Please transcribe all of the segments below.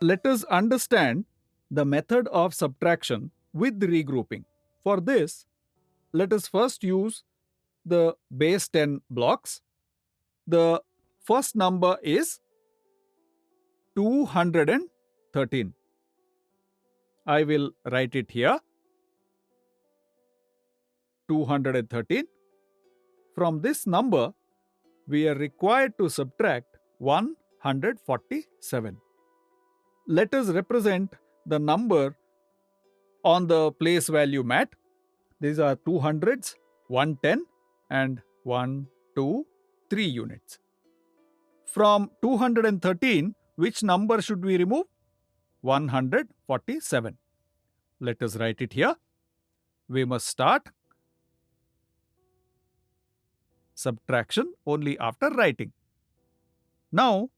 Let us understand the method of subtraction with regrouping. For this, let us first use the base 10 blocks. The first number is 213. I will write it here, 213. From this number, we are required to subtract 147. Let us represent the number on the place value mat. These are 200s, 110 and 1, 2, 3 units. From 213, which number should we remove? 147. Let us write it here. We must start subtraction only after writing. Now,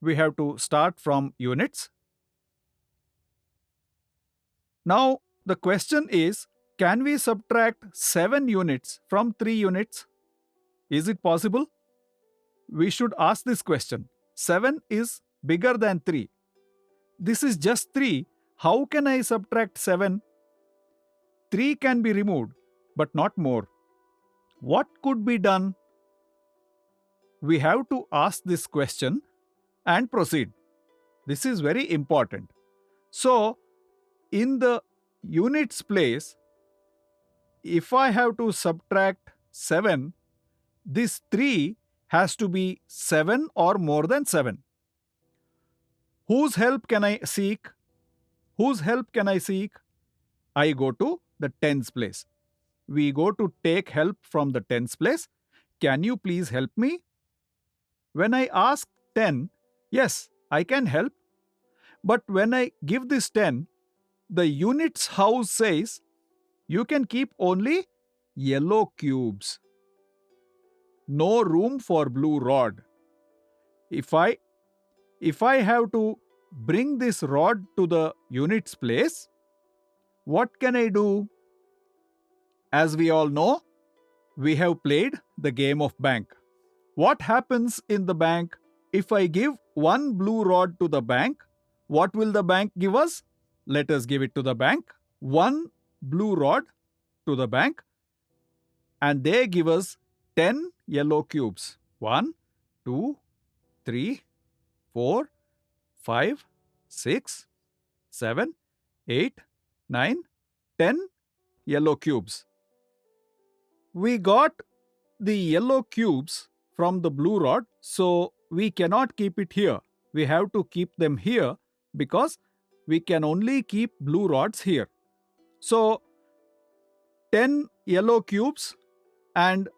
we have to start from units. Now, the question is, can we subtract 7 units from 3 units? Is it possible? We should ask this question. 7 is bigger than 3. This is just 3. How can I subtract 7? 3 can be removed, but not more. What could be done? We have to ask this question and proceed. This is very important. So, in the units place, if I have to subtract 7, this 3 has to be 7 or more than 7. Whose help can I seek? Whose help can I seek? I go to the tens place. We go to take help from the tens place. Can you please help me? When I ask 10, yes, I can help. But when I give this 10, the units house says, you can keep only yellow cubes. No room for blue rod. If I have to bring this rod to the units place, what can I do? As we all know, we have played the game of bank. What happens in the bank? If I give one blue rod to the bank, what will the bank give us? Let us give it to the bank. One blue rod to the bank, and they give us 10 yellow cubes. 1, 2, 3, 4, 5, 6, 7, 8, 9, 10 yellow cubes. We got the yellow cubes from the blue rod, so we cannot keep it here. We have to keep them here because we can only keep blue rods here. So, 10 yellow cubes and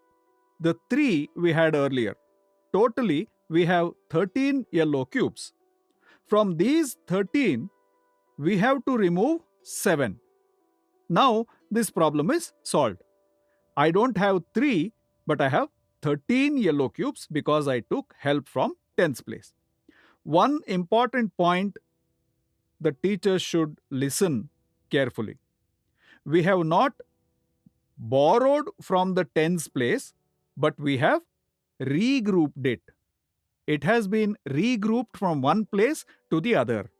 the 3 we had earlier. Totally, we have 13 yellow cubes. From these 13, we have to remove 7. Now, this problem is solved. I don't have 3, but I have 13 yellow cubes because I took help from tens place. One important point the teachers should listen carefully. We have not borrowed from the tens place, but we have regrouped it. It has been regrouped from one place to the other.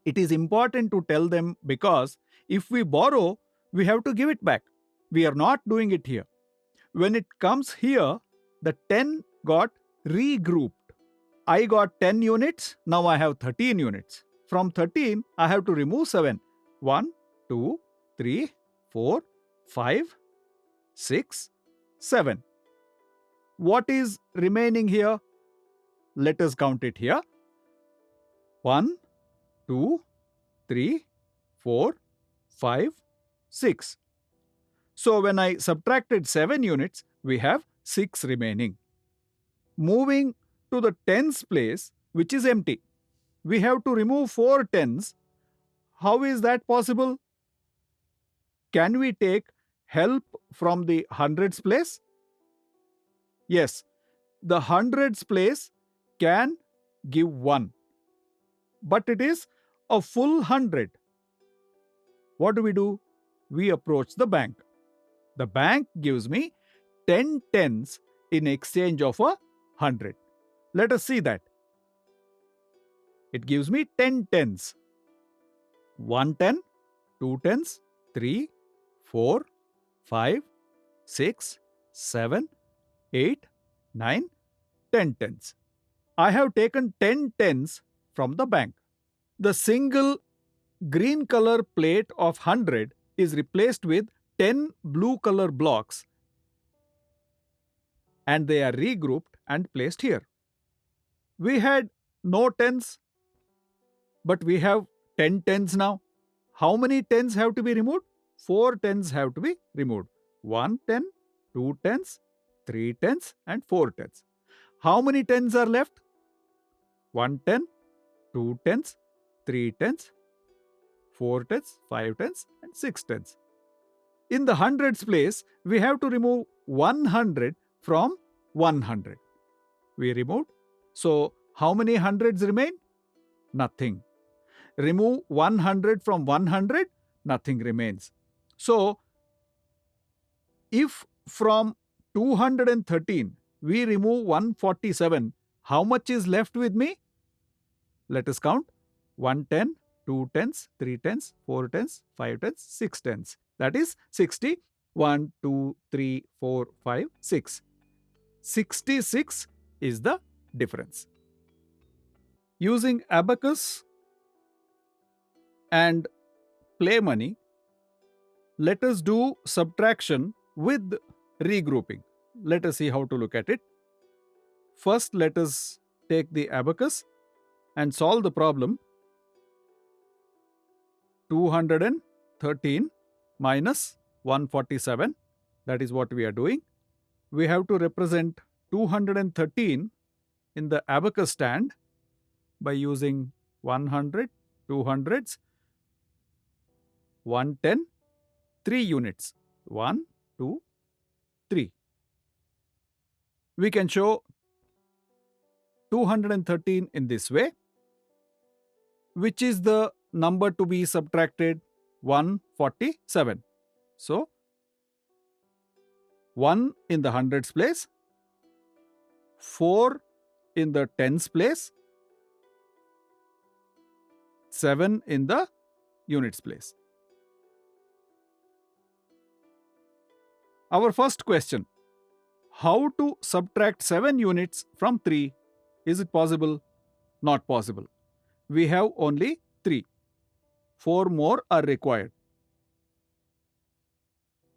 It is important to tell them because if we borrow, we have to give it back. We are not doing it here. When it comes here, the 10 got regrouped. I got 10 units, now I have 13 units. From 13, I have to remove 7. 1, 2, 3, 4, 5, 6, 7. What is remaining here? Let us count it here. 1, 2, 3, 4, 5, 6. So when I subtracted 7 units, we have 6 remaining. Moving to the tens place, which is empty. We have to remove 4 tens. How is that possible? Can we take help from the hundreds place? Yes, the hundreds place can give 1. But it is a full 100. What do? We approach the bank. The bank gives me 10 tens in exchange of a 100. Let us see that. It gives me 10 tens. 1 10, 2 tens, 3, 4, 5, 6, 7, 8, 9, 10 tens. I have taken 10 tens from the bank. The single green color plate of 100 is replaced with 10 blue color blocks, and they are regrouped and placed here. We had no tens, but we have 10 tens now. How many tens have to be removed? 4 tens have to be removed. 1 10, 2 tens, 3 tens, and 4 tens. How many tens are left? 1 10, 2 tens, 3 tens, 4 tens, 5 tens, and 6 tens. In the hundreds place, we have to remove 100 from 100. We removed. So, how many hundreds remain? Nothing. Remove 100 from 100, nothing remains. So, if from 213 we remove 147, how much is left with me? Let us count. 1 10, 2 tens, 3 tens, 4 tens, 5 tens, 6 tens. That is 60. 1, 2, 3, 4, 5, 6. 66 is the difference. Using abacus and play money, let us do subtraction with regrouping. Let us see how to look at it. First, let us take the abacus and solve the problem. 213 minus 147, that is what we are doing. We have to represent 213 in the abacus stand by using 100, 200s, 110, 3 units. 1, 2, 3. We can show 213 in this way. Which is the number to be subtracted? 147. So, 1 in the hundreds place, 4 in the tens place, 7 in the units place. Our first question: how to subtract 7 units from 3? Is it possible? Not possible. We have only 3. 4 more are required.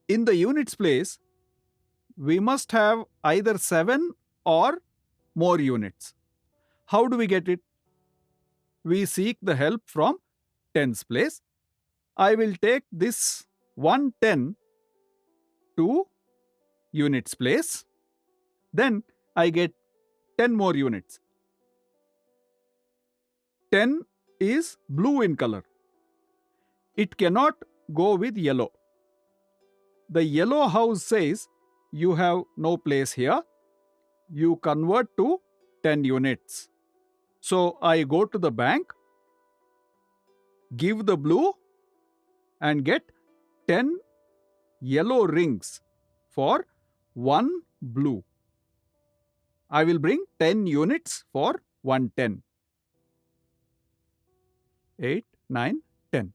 In the units place, we must have either 7 or more units. How do we get it? We seek the help from tens place. I will take this 110 to units place. Then I get 10 more units. 10 is blue in color. It cannot go with yellow. The yellow house says you have no place here. You convert to 10 units. So I go to the bank, give the blue, and get 10 yellow rings for 1 blue. I will bring 10 units for 110. 8, 9, 10.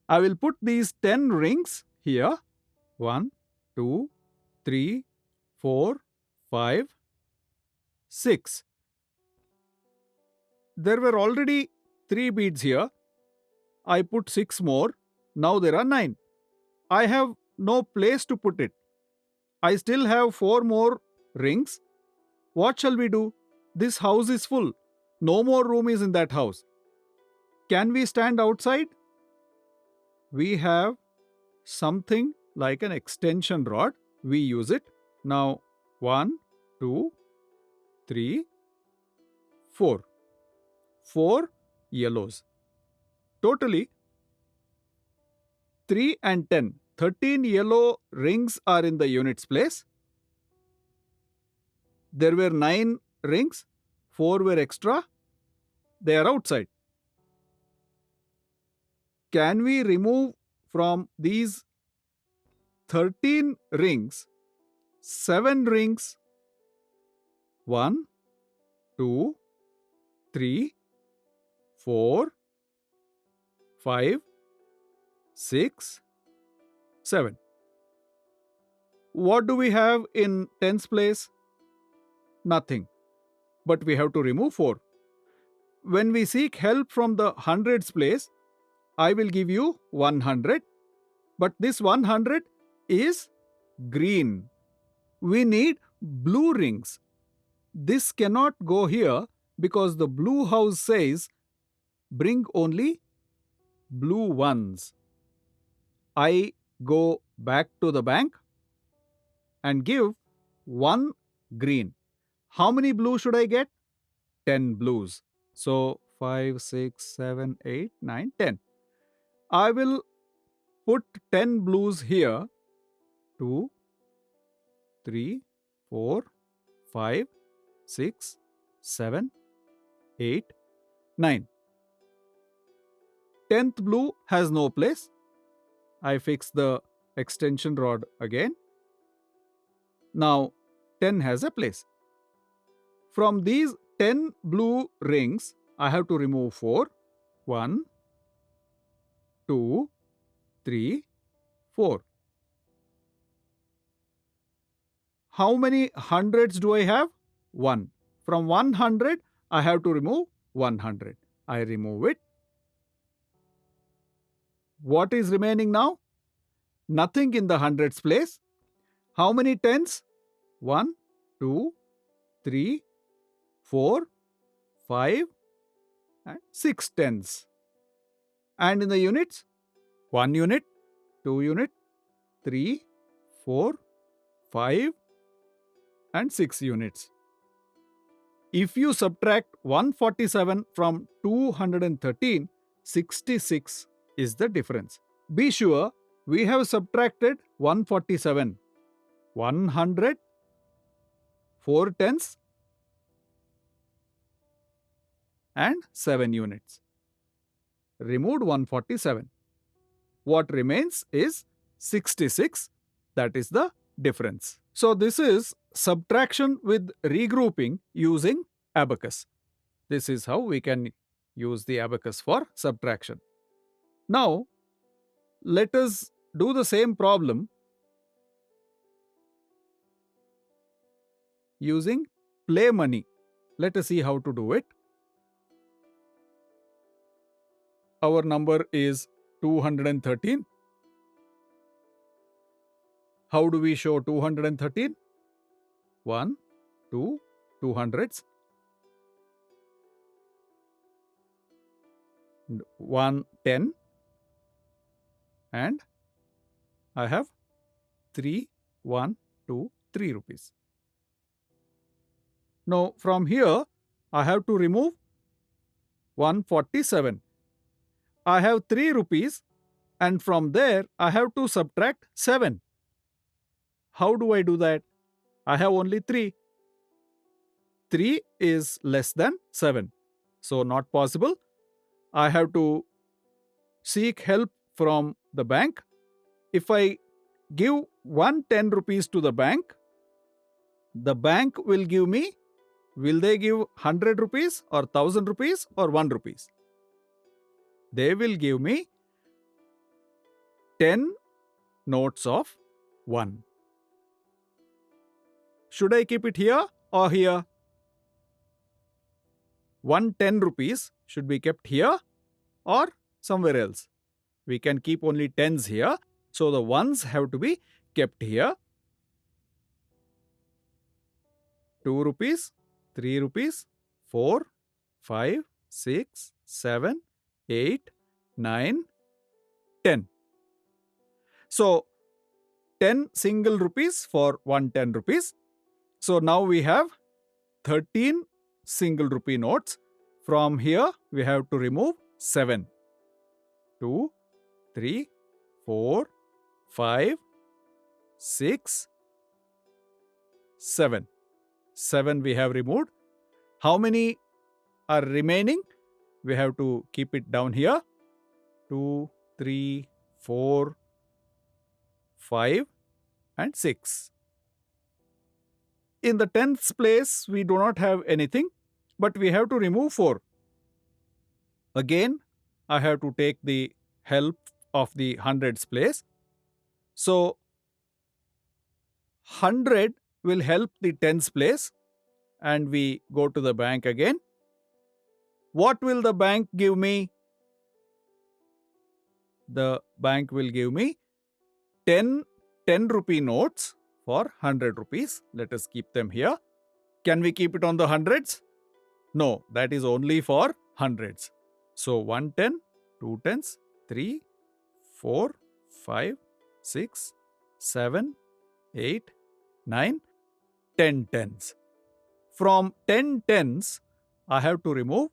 I will put these 10 rings here. 1, 2, 3, 4, 5, 6. There were already 3 beads here. I put 6 more. Now there are 9. I have no place to put it. I still have 4 more rings. What shall we do? This house is full. No more room is in that house. Can we stand outside? We have something like an extension rod. We use it. Now 1, 2, 3, 4. 4 yellows. Totally 3 and 10. 13 yellow rings are in the units place. There were 9 rings. 4 were extra. They are outside. Can we remove from these 13 rings 7 rings? 1, 2, 3, 4, 5, 6, 7. What do we have in tens place? Nothing. But we have to remove 4. When we seek help from the hundreds place, I will give you 100. But this 100 is green. We need blue rings. This cannot go here because the blue house says bring only blue ones. I go back to the bank and give 1 green. How many blue should I get? 10 blues. So 5, 6, 7, 8, 9, 10. I will put 10 blues here. 2, 3, 4, 5, 6, 7, 8, 9. 10th blue has no place. I fix the extension rod again. Now 10 has a place. From these 10 blue rings, I have to remove 4. 1, 2, 3, 4. How many hundreds do I have? 1. From 100, I have to remove 100. I remove it. What is remaining now? Nothing in the hundreds place. How many tens? 1, 2, 3, 4, 5, and 6 tens. And in the units? 1 unit, 2 unit, 3, 4, 5, and 6 units. If you subtract 147 from 213, 66 is the difference. Be sure we have subtracted 147. 100, 4 tens, and 7 units. Removed 147. What remains is 66. That is the difference. So this is subtraction with regrouping using abacus. This is how we can use the abacus for subtraction. Now, let us do the same problem using play money. Let us see how to do it. Our number is 213. How do we show 213? 1, 2, 200s. 1, 10. And I have 3, 1, 2, 3 rupees. Now from here, I have to remove 147. I have 3 rupees and from there I have to subtract 7. How do I do that? I have only 3. 3 is less than 7. So not possible. I have to seek help from the bank. If I give 110 rupees to the bank will give me, will they give 100 rupees or 1000 rupees or 1 rupees? They will give me 10 notes of 1. Should I keep it here or here? 110 rupees should be kept here or somewhere else. We can keep only tens here, so the ones have to be kept here. 2 rupees, 3 rupees, 4, 5, 6, 7, 8, 9, 10. So 10 single rupees for 110 rupees. So now we have 13 single rupee notes. From here we have to remove 7. 2, 3, 4, 5, 6, 7. 7 we have removed. How many are remaining? We have to keep it down here. 2, 3, 4, 5 and 6. In the 10th place, we do not have anything, but we have to remove 4. Again, I have to take the help of the hundreds place. So 100 will help the tens place, and we go to the bank again. What will the bank give me? The bank will give me 10 rupee notes for 100 rupees. Let us keep them here. Can we keep it on the hundreds? No, that is only for hundreds. So 1 10, 2 tens, 3, 4, 5, 6, 7, 8, 9, 10 tens. From 10 tens, I have to remove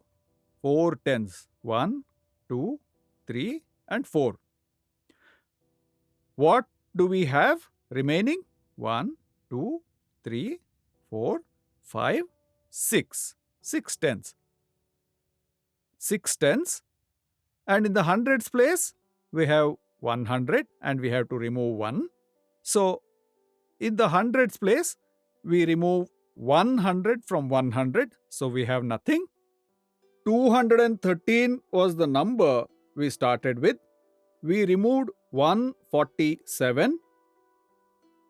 4 tens. 1, 2, 3, and 4. What do we have remaining? 1, 2, 3, 4, 5, 6. 6 tens. 6 tens. And in the hundreds place, we have 100 and we have to remove 1. So, in the hundreds place, we remove 100 from 100. So, we have nothing. 213 was the number we started with. We removed 147.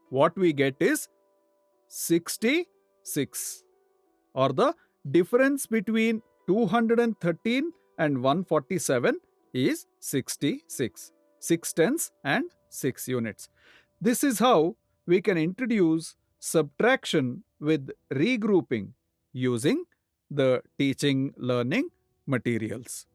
What we get is 66, or the difference between 213 and 147 is 66. 6 tens and 6 units. This is how we can introduce subtraction with regrouping using the teaching learning materials.